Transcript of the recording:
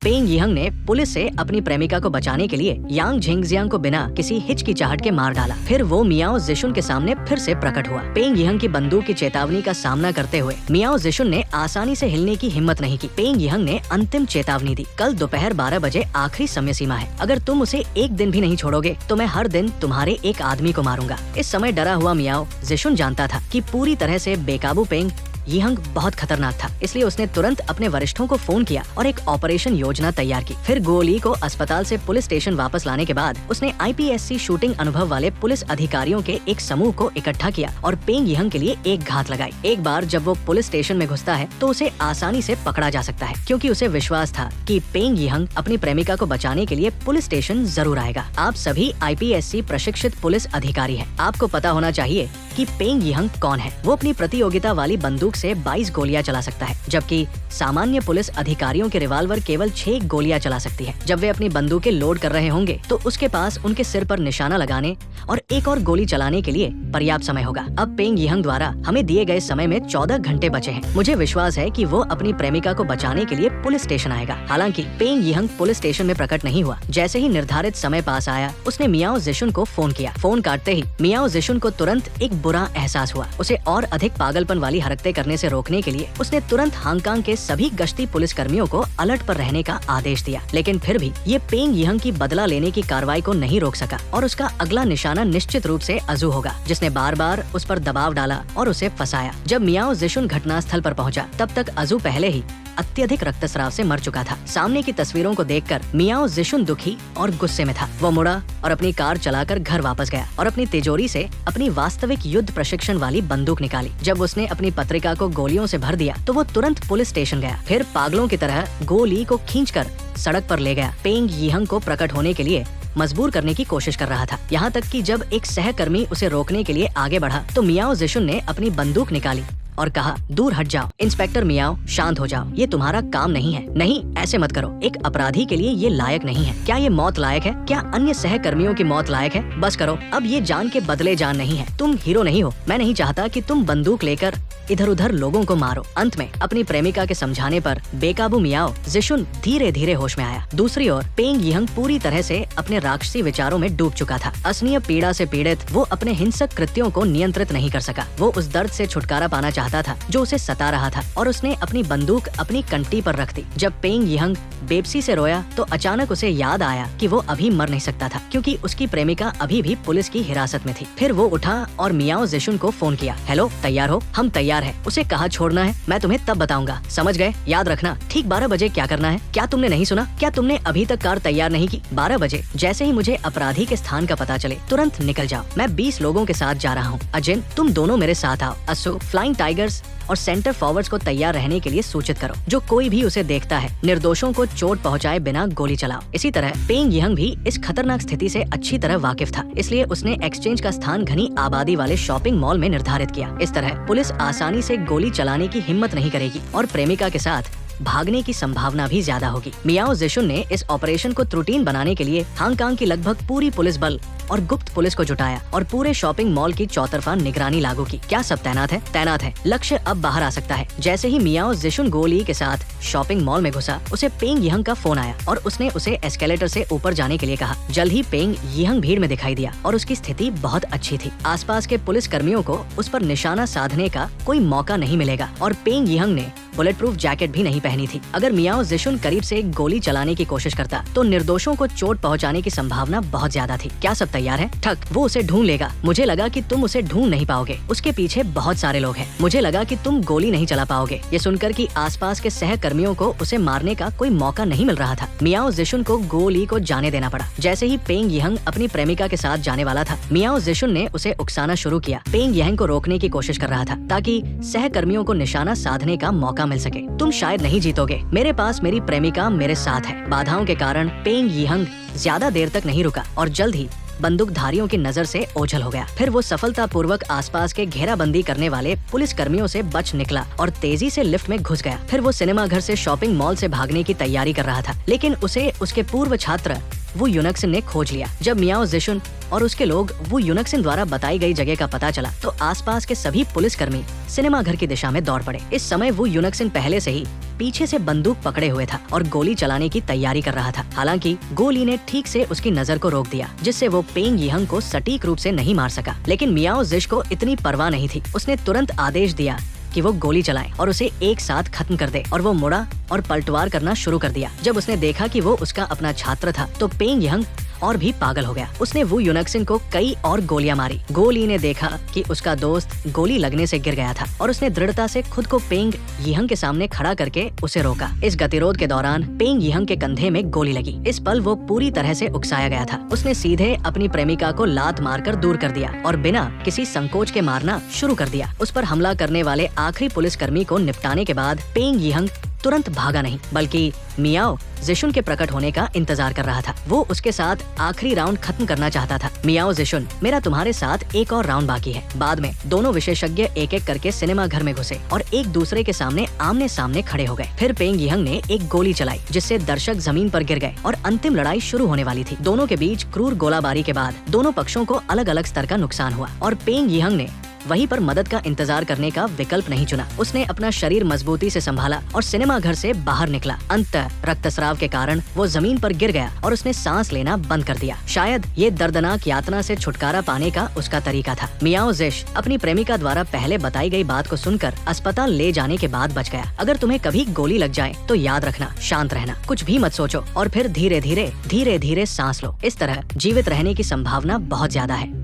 पेंग यिहंग ने पुलिस से अपनी प्रेमिका को बचाने के लिए यांग झेंगजियांग को बिना किसी हिचकिचाहट के मार डाला। फिर वो मियाओ ज़िशुन के सामने फिर से प्रकट हुआ। पेंग यिहंग की बंदूक की चेतावनी का सामना करते हुए मियाओ ज़िशुन ने आसानी से हिलने की हिम्मत नहीं की। पेंग यिहंग ने अंतिम चेतावनी दी, कल दोपहर 12 बजे आखिरी समय सीमा है। अगर तुम उसे एक दिन भी नहीं छोड़ोगे तो मैं हर दिन तुम्हारे एक आदमी को मारूंगा। इस समय डरा हुआ मियाओ ज़िशुन जानता था कि पूरी तरह से बेकाबू पेंग यिहंग बहुत खतरनाक था, इसलिए उसने तुरंत अपने वरिष्ठों को फोन किया और एक ऑपरेशन योजना तैयार की। फिर गो ली को अस्पताल से पुलिस स्टेशन वापस लाने के बाद उसने IPSC शूटिंग अनुभव वाले पुलिस अधिकारियों के एक समूह को इकट्ठा किया और पेंग यिहंग के लिए एक घात लगाई। एक बार जब वो पुलिस स्टेशन में घुसता है तो उसे आसानी से पकड़ा जा सकता है, क्योंकि उसे विश्वास था कि पेंग यिहंग अपनी प्रेमिका को बचाने के लिए पुलिस स्टेशन जरूर आएगा। आप सभी IPSC प्रशिक्षित पुलिस अधिकारी हैं। आपको पता होना चाहिए कि पेंग यिहंग कौन है। वो अपनी प्रतियोगिता वाली बंदूक से 22 गोलियां चला सकता है, जबकि सामान्य पुलिस अधिकारियों के रिवाल्वर केवल 6 गोलियां चला सकती है। जब वे अपनी बंदूकें लोड कर रहे होंगे तो उसके पास उनके सिर पर निशाना लगाने और एक और गोली चलाने के लिए पर्याप्त समय होगा। अब पेंग यिहंग द्वारा हमें दिए गए समय में 14 घंटे बचे हैं। मुझे विश्वास है कि वो अपनी प्रेमिका को बचाने के लिए पुलिस स्टेशन आएगा। हालांकि पेंग यिहंग पुलिस स्टेशन में प्रकट नहीं हुआ। जैसे ही निर्धारित समय पास आया, उसने मियाओ ज़िशुन को फोन किया। फोन काटते ही मियाओ ज़िशुन को तुरंत एक बुरा एहसास हुआ। उसे और अधिक पागलपन वाली हरकतें करने से रोकने के लिए उसने तुरंत हांगकांग के सभी गश्ती पुलिस कर्मियों को अलर्ट पर रहने का आदेश दिया। लेकिन फिर भी ये पेंग यिहंग की बदला लेने की कार्रवाई को नहीं रोक सका और उसका अगला निशाना निश्चित रूप से अजू होगा, जिसने बार बार उस पर दबाव डाला और उसे फंसाया। जब मियाओ ज़िशुन घटनास्थल पर पहुंचा, तब तक अजू पहले ही अत्यधिक रक्तस्राव से मर चुका था। सामने की तस्वीरों को देखकर मियाओ ज़िशुन दुखी और गुस्से में था। वो मुड़ा और अपनी कार चलाकर घर वापस गया और अपनी तिजोरी से अपनी वास्तविक युद्ध प्रशिक्षण वाली बंदूक निकाली। जब उसने अपनी पत्रिका को गोलियों से भर दिया तो वो तुरंत पुलिस स्टेशन गया। फिर पागलों की तरह गो ली को खींचकर सड़क पर ले गया। पेंग यिहंग को प्रकट होने के लिए मजबूर करने की कोशिश कर रहा था। यहाँ तक कि जब एक सहकर्मी उसे रोकने के लिए आगे बढ़ा तो मियाओ ज़िशुन ने अपनी बंदूक निकाली और कहा, दूर हट जाओ। इंस्पेक्टर मियाओ, शांत हो जाओ, ये तुम्हारा काम नहीं है। नहीं, ऐसे मत करो। एक अपराधी के लिए ये लायक नहीं है। क्या ये मौत लायक है? क्या अन्य सहकर्मियों की मौत लायक है? बस करो, अब ये जान के बदले जान नहीं है। तुम हीरो नहीं हो। मैं नहीं चाहता कि तुम बंदूक लेकर इधर उधर लोगों को मारो। अंत में अपनी प्रेमिका के समझाने पर बेकाबू मियाओ ज़िशुन धीरे धीरे होश में आया। दूसरी ओर पेंग यिहंग पूरी तरह से अपने राक्षसी विचारों में डूब चुका था। असनीय पीड़ा से पीड़ित वो अपने हिंसक कृत्यों को नियंत्रित नहीं कर सका। वो उस दर्द से छुटकारा पाना चाहता था जो उसे सता रहा था और उसने अपनी बंदूक अपनी कंटी पर रख दी। जब पेंग यिहंग बेबसी से रोया तो अचानक उसे याद आया कि वो अभी मर नहीं सकता था, क्योंकि उसकी प्रेमिका अभी भी पुलिस की हिरासत में थी। फिर वो उठा और मियाओ ज़िशुन को फोन किया। हेलो, तैयार हो? हम तैयार है। उसे कहाँ छोड़ना है मैं तुम्हें तब बताऊंगा, समझ गए? याद रखना, ठीक 12 बजे क्या करना है। क्या तुमने नहीं सुना? क्या तुमने अभी तक कार तैयार नहीं की? 12 बजे जैसे ही मुझे अपराधी के स्थान का पता चले तुरंत निकल जाओ। मैं 20 लोगों के साथ जा रहा हूँ। अजिन, तुम दोनों मेरे साथ आओ। असु, फ्लाइंग टाइगर्स और सेंटर फॉरवर्ड्स को तैयार रहने के लिए सूचित करो। जो कोई भी उसे देखता है, निर्दोषों को चोट पहुंचाए बिना गोली चलाओ। इसी तरह पेंग यिहंग भी इस खतरनाक स्थिति से अच्छी तरह वाकिफ था, इसलिए उसने एक्सचेंज का स्थान घनी आबादी वाले शॉपिंग मॉल में निर्धारित किया। इस तरह पुलिस आसानी से गोली चलाने की हिम्मत नहीं करेगी और प्रेमिका के साथ भागने की संभावना भी ज्यादा होगी। मियाओ ज़िशुन ने इस ऑपरेशन को त्रुटीन बनाने के लिए हांगकांग की लगभग पूरी पुलिस बल और गुप्त पुलिस को जुटाया और पूरे शॉपिंग मॉल की चौतरफा निगरानी लागू की। क्या सब तैनात है? तैनात है। लक्ष्य अब बाहर आ सकता है। जैसे ही मियाओ ज़िशुन गो ली के साथ शॉपिंग मॉल में घुसा, उसे पेंग यिहंग का फोन आया और उसने उसे एस्केलेटर से ऊपर जाने के लिए कहा। जल्द ही पेंग यिहंग भीड़ में दिखाई दिया और उसकी स्थिति बहुत अच्छी थी। आसपास के पुलिस कर्मियों को उस पर निशाना साधने का कोई मौका नहीं मिलेगा और पेंग यिहंग ने बुलेट प्रूफ जैकेट भी नहीं पहनी थी। अगर मियाओ ज़िशुन करीब से एक गोली चलाने की कोशिश करता तो निर्दोषों को चोट पहुंचाने की संभावना बहुत ज्यादा थी। क्या सब तैयार है? ठक, वो उसे ढूंढ लेगा। मुझे लगा कि तुम उसे ढूंढ नहीं पाओगे। उसके पीछे बहुत सारे लोग हैं। मुझे लगा कि तुम गोली नहीं चला पाओगे। ये सुनकर कि आसपास के सहकर्मियों को उसे मारने का कोई मौका नहीं मिल रहा था, मियाओ ज़िशुन को गो ली को जाने देना पड़ा। जैसे ही पेंग यिहंग अपनी प्रेमिका के साथ जाने वाला था, मियाओ ज़िशुन ने उसे उकसाना शुरू किया। पेंग यिहंग को रोकने की कोशिश कर रहा था ताकि सहकर्मियों को निशाना साधने का मौका मिल सके। तुम शायद नहीं जीतोगे। मेरे पास मेरी प्रेमिका मेरे साथ है। बाधाओं के कारण पेंग यिहंग ज्यादा देर तक नहीं रुका और जल्द ही बंदूकधारियों की नजर से ओझल हो गया। फिर वो सफलतापूर्वक आसपास के घेराबंदी करने वाले पुलिस कर्मियों से बच निकला और तेजी से लिफ्ट में घुस गया। फिर वो सिनेमा घर से शॉपिंग मॉल से भागने की तैयारी कर रहा था, लेकिन उसे उसके पूर्व छात्र वू यूनक्सिन ने खोज लिया। जब मियाओ ज़िशुन और उसके लोग वू यूनक्सिन द्वारा बताई गई जगह का पता चला तो आसपास के सभी पुलिसकर्मी सिनेमा घर की दिशा में दौड़ पड़े। इस समय वू यूनक्सिन पहले से ही पीछे से बंदूक पकड़े हुए था और गोली चलाने की तैयारी कर रहा था। हालांकि गोली ने ठीक से उसकी नजर को रोक दिया, जिससे वो पेंग यिहंग को सटीक रूप से नहीं मार सका। लेकिन मियाओ जिश को इतनी परवाह नहीं थी। उसने तुरंत आदेश दिया कि वो गोली चलाए और उसे एक साथ खत्म कर दे, और वो मुड़ा और पलटवार करना शुरू कर दिया। जब उसने देखा कि वो उसका अपना छात्र था तो पेंग यिहंग और भी पागल हो गया। उसने वू यूनक्सिन को कई और गोलियां मारी। गोली ने देखा कि उसका दोस्त गोली लगने से गिर गया था और उसने दृढ़ता से खुद को पेंग यिहंग के सामने खड़ा करके उसे रोका। इस गतिरोध के दौरान पेंग यिहंग के कंधे में गोली लगी। इस पल वो पूरी तरह से उकसाया गया था। उसने सीधे अपनी प्रेमिका को लात मारकर दूर कर दिया और बिना किसी संकोच के मारना शुरू कर दिया। उस पर हमला करने वाले आखिरी पुलिसकर्मी को निपटाने के बाद पेंग यिहंग तुरंत भागा नहीं, बल्कि मियाओ जिशुन के प्रकट होने का इंतजार कर रहा था। वो उसके साथ आखिरी राउंड खत्म करना चाहता था। मियाओ जिशुन, मेरा तुम्हारे साथ एक और राउंड बाकी है। बाद में दोनों विशेषज्ञ एक एक करके सिनेमा घर में घुसे और एक दूसरे के सामने आमने सामने खड़े हो गए। फिर पेंग यिहंग ने एक गोली चलाई, जिससे दर्शक जमीन पर गिर गए और अंतिम लड़ाई शुरू होने वाली थी। दोनों के बीच क्रूर गोलाबारी के बाद दोनों पक्षों को अलग अलग स्तर का नुकसान हुआ और पेंग यिहंग ने वहीं पर मदद का इंतजार करने का विकल्प नहीं चुना। उसने अपना शरीर मजबूती से संभाला और सिनेमा घर से बाहर निकला। अंततः रक्तस्राव के कारण वो जमीन पर गिर गया और उसने सांस लेना बंद कर दिया। शायद ये दर्दनाक यातना से छुटकारा पाने का उसका तरीका था। मियाओ जिश अपनी प्रेमिका द्वारा पहले बताई गई बात को सुनकर अस्पताल ले जाने के बाद बच गया। अगर तुम्हें कभी गोली लग जाए तो याद रखना, शांत रहना, कुछ भी मत सोचो और फिर धीरे धीरे सांस लो। इस तरह जीवित रहने की संभावना बहुत ज्यादा है।